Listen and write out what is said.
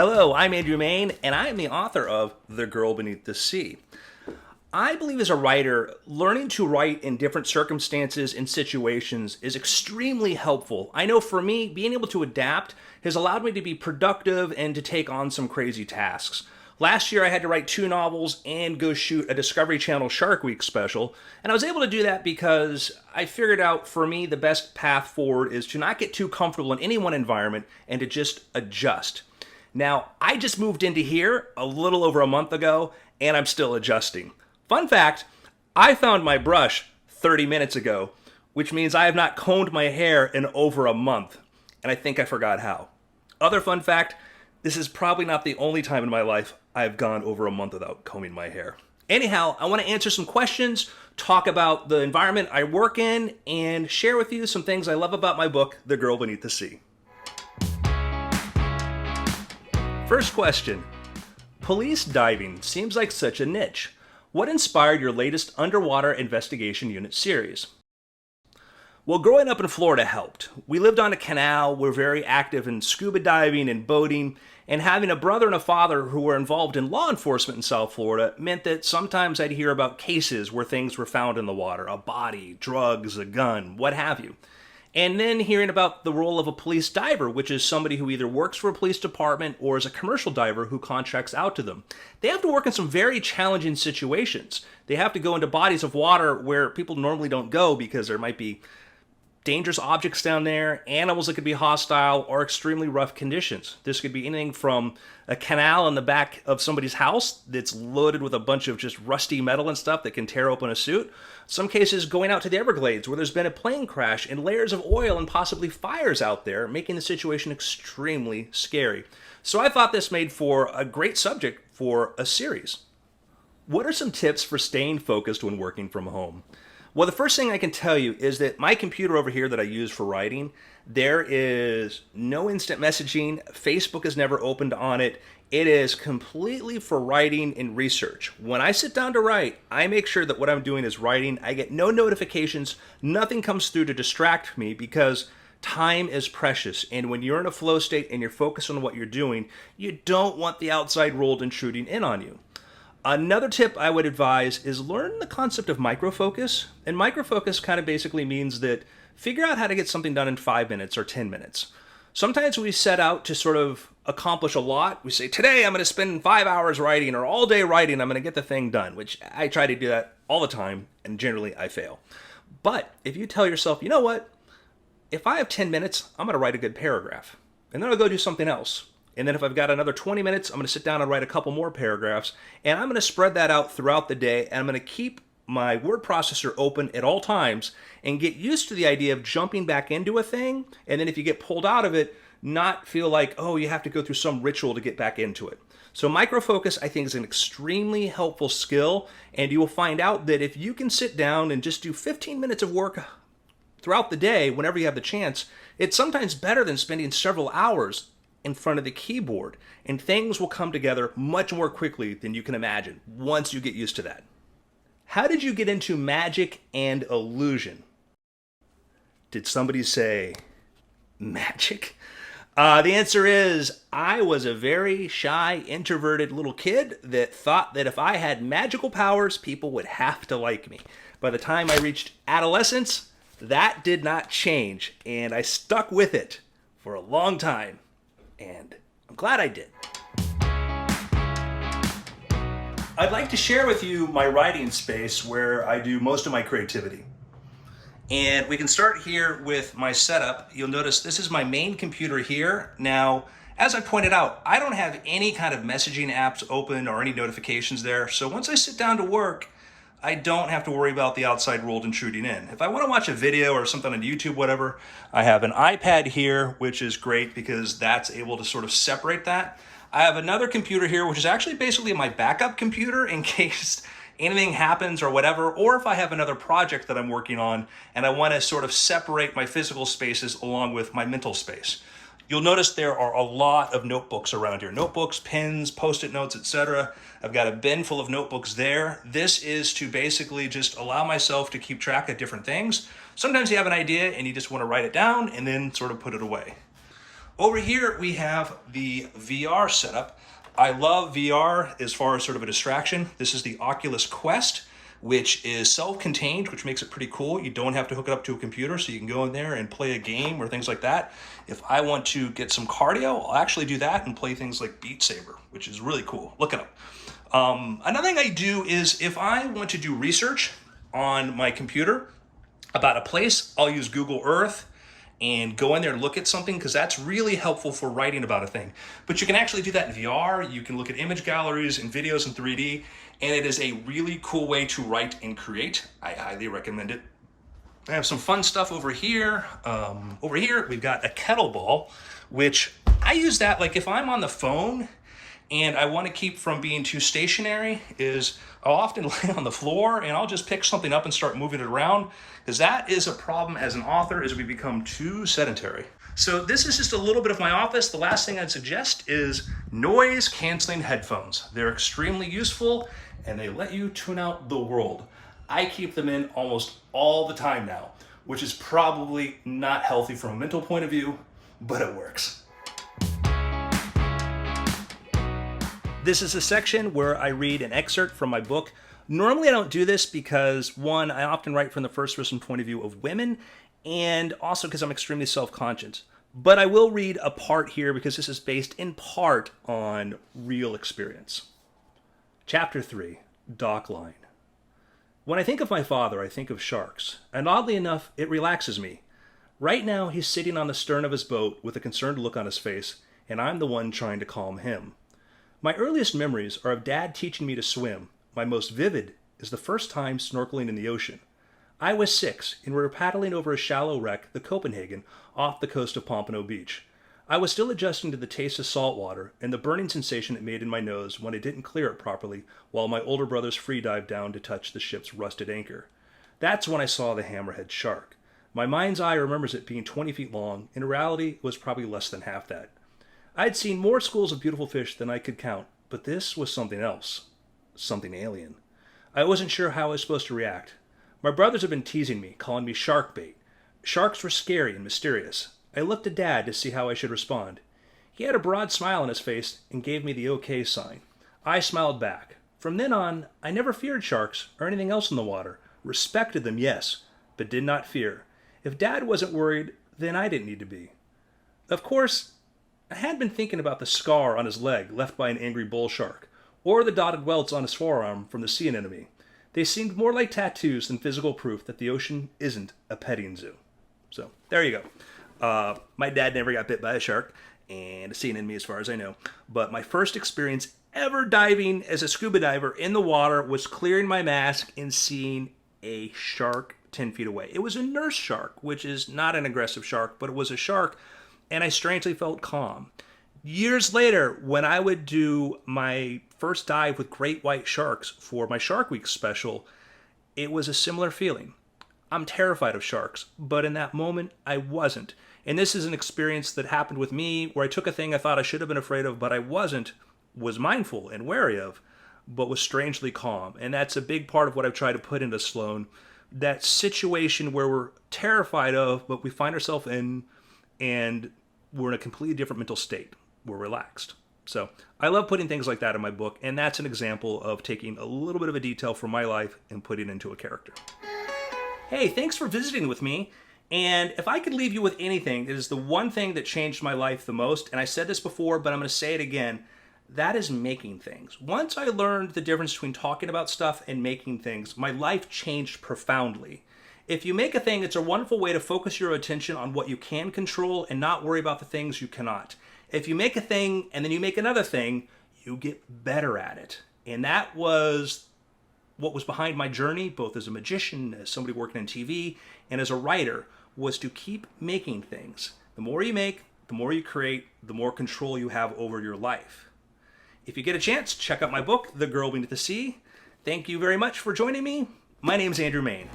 Hello, I'm Mayne, and I am the author of The Girl Beneath the Sea. I believe as a writer, learning to write in different circumstances and situations is extremely helpful. I know for me, being able to adapt has allowed me to be productive and to take on some crazy tasks. Last year, I had to write 2 novels and go shoot a Discovery Channel Shark Week special, and I was able to do that because I figured out for me the best path forward is to not get too comfortable in any one environment and to just adjust. Now, I just moved into here a little over a month ago, and I'm still adjusting. Fun fact, I found my brush 30 minutes ago, which means I have not combed my hair in over a month, and I think I forgot how. Other fun fact, this is probably not the only time in my life I've gone over a month without combing my hair. Anyhow, I want to answer some questions, talk about the environment I work in, and share with you some things I love about my book, The Girl Beneath the Sea. First question, police diving seems like such a niche. What inspired your latest underwater investigation unit series? Well, growing up in Florida helped. We lived on a canal, we're very active in scuba diving and boating, and having a brother and a father who were involved in law enforcement in South Florida meant that sometimes I'd hear about cases where things were found in the water, a body, drugs, a gun, what have you. And then hearing about the role of a police diver, which is somebody who either works for a police department or is a commercial diver who contracts out to them. They have to work in some very challenging situations. They have to go into bodies of water where people normally don't go because there might be dangerous objects down there, animals that could be hostile, or extremely rough conditions. This could be anything from a canal in the back of somebody's house that's loaded with a bunch of just rusty metal and stuff that can tear open a suit. Some cases going out to the Everglades where there's been a plane crash and layers of oil and possibly fires out there, making the situation extremely scary. So I thought this made for a great subject for a series. What are some tips for staying focused when working from home? Well, the first thing I can tell you is that my computer over here that I use for writing, there is no instant messaging. Facebook is never opened on it. It is completely for writing and research. When I sit down to write, I make sure that what I'm doing is writing. I get no notifications. Nothing comes through to distract me because time is precious. And when you're in a flow state and you're focused on what you're doing, you don't want the outside world intruding in on you. Another tip I would advise is learn the concept of microfocus. And microfocus kind of basically means that figure out how to get something done in 5 minutes or 10 minutes. Sometimes we set out to sort of accomplish a lot. We say, today I'm going to spend 5 hours writing or all day writing. I'm going to get the thing done, which I try to do that all the time, and generally I fail. But if you tell yourself, you know what? If I have 10 minutes, I'm going to write a good paragraph. And then I'll go do something else. And then if I've got another 20 minutes, I'm going to sit down and write a couple more paragraphs. And I'm going to spread that out throughout the day. And I'm going to keep my word processor open at all times and get used to the idea of jumping back into a thing. And then if you get pulled out of it, not feel like, oh, you have to go through some ritual to get back into it. So microfocus, I think, is an extremely helpful skill. And you will find out that if you can sit down and just do 15 minutes of work throughout the day, whenever you have the chance, it's sometimes better than spending several hours in front of the keyboard, and things will come together much more quickly than you can imagine once you get used to that. How did you get into magic and illusion? Did somebody say magic? The answer is I was a very shy, introverted little kid that thought that if I had magical powers, people would have to like me. By the time I reached adolescence, that did not change, and I stuck with it for a long time. And I'm glad I did. I'd like to share with you my writing space where I do most of my creativity. And we can start here with my setup. You'll notice this is my main computer here. Now, as I pointed out, I don't have any kind of messaging apps open or any notifications there. So once I sit down to work, I don't have to worry about the outside world intruding in. If I want to watch a video or something on YouTube, whatever, I have an iPad here, which is great because that's able to sort of separate that. I have another computer here, which is actually basically my backup computer in case anything happens or whatever, or if I have another project that I'm working on and I want to sort of separate my physical spaces along with my mental space. You'll notice there are a lot of notebooks around here. Notebooks, pens, post-it notes, etc. I've got a bin full of notebooks there. This is to basically just allow myself to keep track of different things. Sometimes you have an idea and you just want to write it down and then sort of put it away. Over here, we have the VR setup. I love VR as far as sort of a distraction. This is the Oculus Quest, which is self-contained, which makes it pretty cool. You don't have to hook it up to a computer, so you can go in there and play a game or things like that. If I want to get some cardio, I'll actually do that and play things like Beat Saber, which is really cool. Look it up. Another thing I do is if I want to do research on my computer about a place, I'll use Google Earth and go in there and look at something, because that's really helpful for writing about a thing. But you can actually do that in VR. You can look at image galleries and videos in 3D, and it is a really cool way to write and create. I highly recommend it. I have some fun stuff over here. Over here, we've got a kettlebell, which I use that like if I'm on the phone and I want to keep from being too stationary, is I'll often lay on the floor and I'll just pick something up and start moving it around, because that is a problem as an author, is we become too sedentary. So this is just a little bit of my office. The last thing I'd suggest is noise canceling headphones. They're extremely useful and they let you tune out the world. I keep them in almost all the time now, which is probably not healthy from a mental point of view, but it works. This is a section where I read an excerpt from my book. Normally I don't do this because, one, I often write from the first person point of view of women, and also because I'm extremely self-conscious. But I will read a part here because this is based in part on real experience. Chapter 3, Dock Line. When I think of my father, I think of sharks, and oddly enough, it relaxes me. Right now, he's sitting on the stern of his boat with a concerned look on his face, and I'm the one trying to calm him. My earliest memories are of Dad teaching me to swim. My most vivid is the first time snorkeling in the ocean. I was 6, and we were paddling over a shallow wreck, the Copenhagen, off the coast of Pompano Beach. I was still adjusting to the taste of salt water and the burning sensation it made in my nose when I didn't clear it properly, while my older brothers free dived down to touch the ship's rusted anchor. That's when I saw the hammerhead shark. My mind's eye remembers it being 20 feet long. In reality, it was probably less than half that. I'd seen more schools of beautiful fish than I could count, but this was something else. Something alien. I wasn't sure how I was supposed to react. My brothers had been teasing me, calling me shark bait. Sharks were scary and mysterious. I looked at Dad to see how I should respond. He had a broad smile on his face and gave me the okay sign. I smiled back. From then on, I never feared sharks or anything else in the water. Respected them, yes, but did not fear. If Dad wasn't worried, then I didn't need to be. Of course, I had been thinking about the scar on his leg left by an angry bull shark, or the dotted welts on his forearm from the sea anemone. They seemed more like tattoos than physical proof that the ocean isn't a petting zoo. So, there you go. My dad never got bit by a shark, and a sea anemone as far as I know. But my first experience ever diving as a scuba diver in the water was clearing my mask and seeing a shark 10 feet away. It was a nurse shark, which is not an aggressive shark, but it was a shark, and I strangely felt calm. Years later, when I would do my first dive with great white sharks for my Shark Week special, it was a similar feeling. I'm terrified of sharks, but in that moment, I wasn't. And this is an experience that happened with me where I took a thing I thought I should have been afraid of, but I wasn't, was mindful and wary of, but was strangely calm. And that's a big part of what I've tried to put into Sloan. That situation where we're terrified of, but we find ourselves in, and we're in a completely different mental state. We're relaxed. So I love putting things like that in my book, and that's an example of taking a little bit of a detail from my life and putting it into a character. Hey, thanks for visiting with me. And if I could leave you with anything, it is the one thing that changed my life the most, and I said this before, but I'm going to say it again, that is making things. Once I learned the difference between talking about stuff and making things, my life changed profoundly. If you make a thing, it's a wonderful way to focus your attention on what you can control and not worry about the things you cannot. If you make a thing and then you make another thing, you get better at it. And that was what was behind my journey, both as a magician, as somebody working in TV, and as a writer, was to keep making things. The more you make, the more you create, the more control you have over your life. If you get a chance, check out my book, The Girl Beneath the Sea. Thank you very much for joining me. My name is Andrew Mayne.